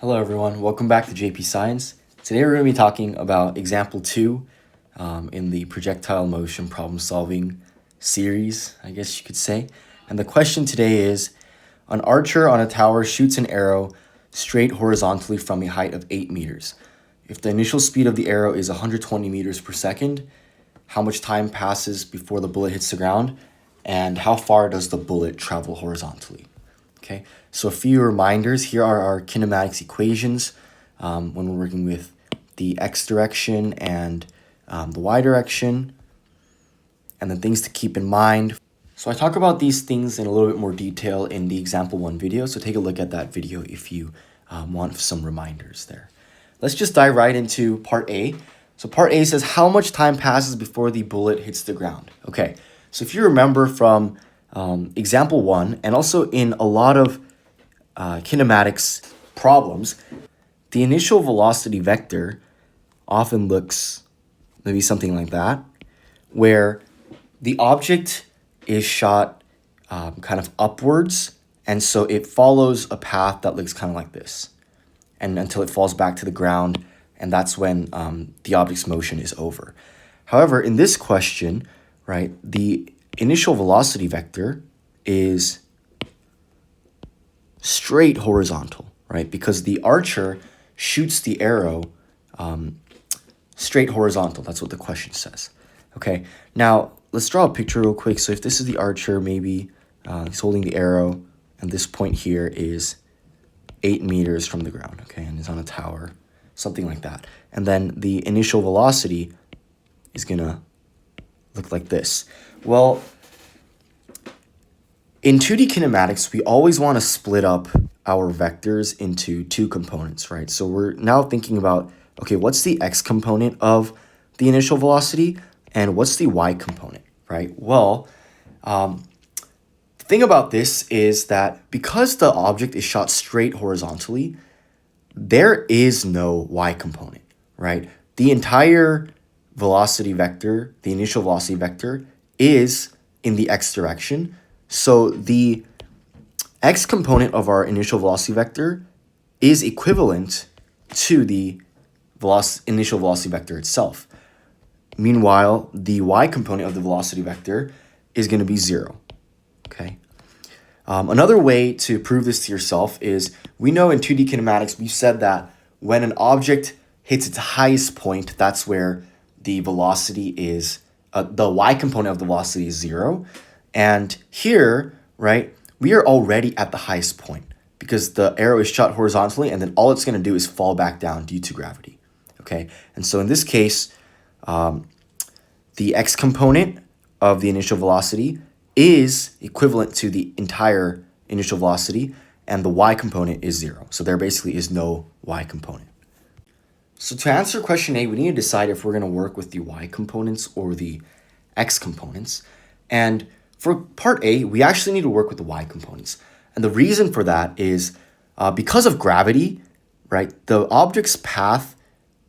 Hello everyone, welcome back to JP Science. Today we're going to be talking about example 2 in the projectile motion problem solving series, I guess you could say. And the question today is, an archer on a tower shoots an arrow straight horizontally from a height of 8 meters. If the initial speed of the arrow is 120 meters per second, how much time passes before the bullet hits the ground, and how far does the bullet travel horizontally? Okay, so a few reminders. Here are our kinematics equations when we're working with the x direction and the y direction, and the things to keep in mind. So I talk about these things in a little bit more detail in the example 1 video, so take a look at that video if you want some reminders there. Let's just dive right into part A. So part A says how much time passes before the bullet hits the ground. Okay, so if you remember from example 1, and also in a lot of kinematics problems, the initial velocity vector often looks maybe something like that, where the object is shot kind of upwards, and so it follows a path that looks kind of like this, and until it falls back to the ground, and that's when the object's motion is over. However, in this question, right, the initial velocity vector is straight horizontal, right? Because the archer shoots the arrow straight horizontal. That's what the question says. Okay, now let's draw a picture real quick. So if this is the archer, maybe he's holding the arrow, and this point here is 8 meters from the ground, okay, and is on a tower, something like that. And then the initial velocity is gonna look like this. Well, in 2D kinematics, we always want to split up our vectors into two components, right? So we're now thinking about, okay, what's the x component of the initial velocity and what's the y component, right? Well, the thing about this is that because the object is shot straight horizontally, there is no y component, right? The entire velocity vector, the initial velocity vector, is in the x direction. So the x component of our initial velocity vector is equivalent to the initial velocity vector itself. Meanwhile, the y component of the velocity vector is going to be 0, okay? Another way to prove this to yourself is, we know in 2D kinematics, we said that when an object hits its highest point, that's where the velocity is, the y component of the velocity is 0. And here, right, we are already at the highest point because the arrow is shot horizontally, and then all it's going to do is fall back down due to gravity, okay? And so in this case, the x component of the initial velocity is equivalent to the entire initial velocity, and the y component is 0. So there basically is no y component. So to answer question A, we need to decide if we're going to work with the y components or the x components. And for part A, we actually need to work with the y components. And the reason for that is because of gravity, right, the object's path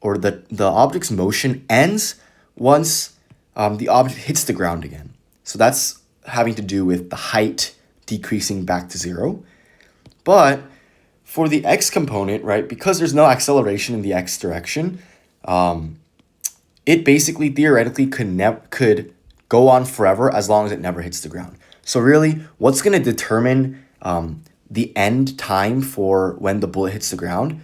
or the object's motion ends once the object hits the ground again. So that's having to do with the height decreasing back to 0. But for the x component, right, because there's no acceleration in the x direction, it basically theoretically could go on forever as long as it never hits the ground. So really, what's going to determine the end time for when the bullet hits the ground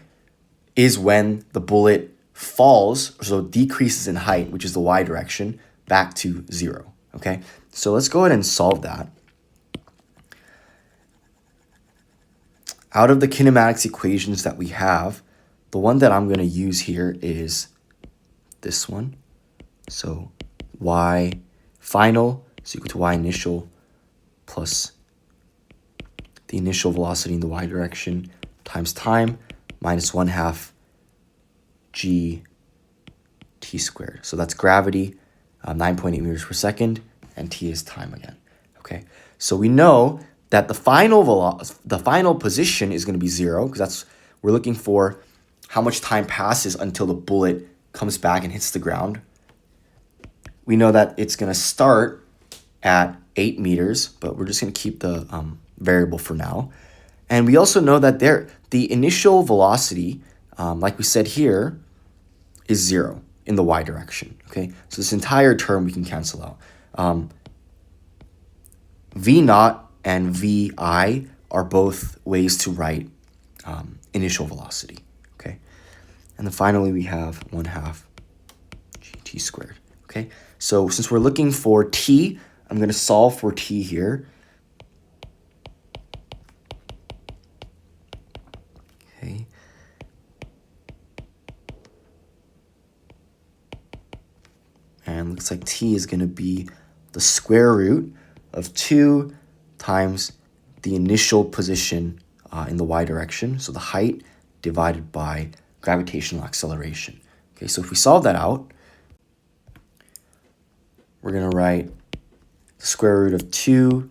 is when the bullet falls, so decreases in height, which is the y direction, back to 0, okay? So let's go ahead and solve that. Out of the kinematics equations that we have, the one that I'm going to use here is this one. So y final is equal to y initial plus the initial velocity in the y direction times time minus 1/2 g t squared. So that's gravity, 9.8 meters per second, and t is time again. Okay, so we know that the final position is going to be 0, because we're looking for how much time passes until the bullet comes back and hits the ground. We know that it's going to start at 8 meters, but we're just going to keep the variable for now. And we also know that the initial velocity, like we said here, is 0 in the y direction, okay? So this entire term we can cancel out. V naught and Vi are both ways to write initial velocity, okay? And then finally we have 1/2 gt squared, okay? So since we're looking for t, I'm going to solve for t here. Okay. And looks like t is going to be the square root of 2 times the initial position in the y direction, so the height divided by gravitational acceleration. Okay, so if we solve that out, we're going to write the square root of 2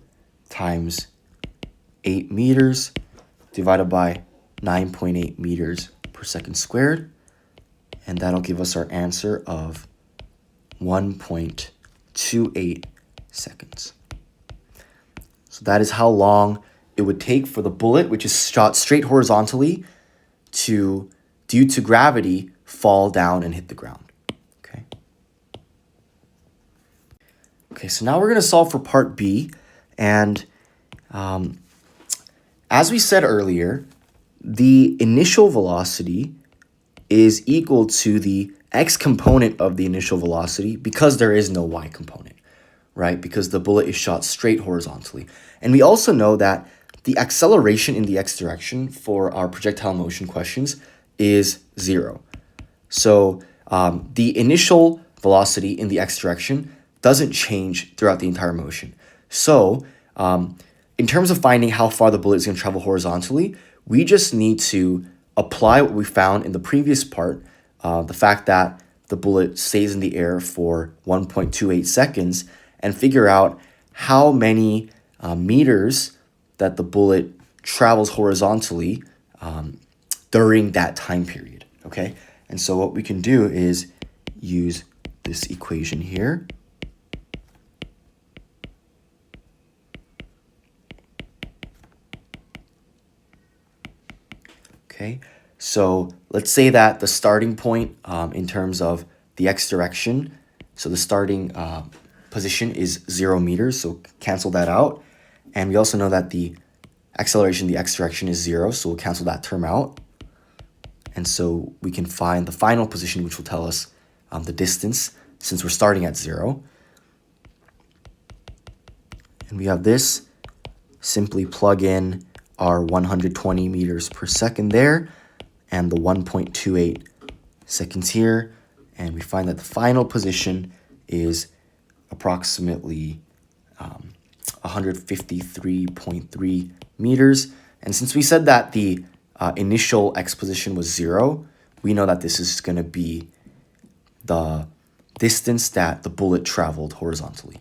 times 8 meters divided by 9.8 meters per second squared, and that'll give us our answer of 1.28 seconds. So that is how long it would take for the bullet, which is shot straight horizontally, to, due to gravity, fall down and hit the ground. Okay. Okay, so now we're going to solve for part B. And as we said earlier, the initial velocity is equal to the x component of the initial velocity because there is no y component, right? Because the bullet is shot straight horizontally. And we also know that the acceleration in the x direction for our projectile motion questions is 0. So the initial velocity in the x direction doesn't change throughout the entire motion. So in terms of finding how far the bullet is going to travel horizontally, we just need to apply what we found in the previous part, the fact that the bullet stays in the air for 1.28 seconds, and figure out how many meters that the bullet travels horizontally during that time period, okay? And so what we can do is use this equation here. Okay, so let's say that the starting point in terms of the x direction, so the starting position is 0 meters, so cancel that out. And we also know that the acceleration in the x direction is 0, so we'll cancel that term out. And so we can find the final position, which will tell us the distance, since we're starting at 0. And we have this. Simply plug in our 120 meters per second there and the 1.28 seconds here, and we find that the final position is approximately 153.3 meters. And since we said that the initial x position was 0, we know that this is going to be the distance that the bullet traveled horizontally.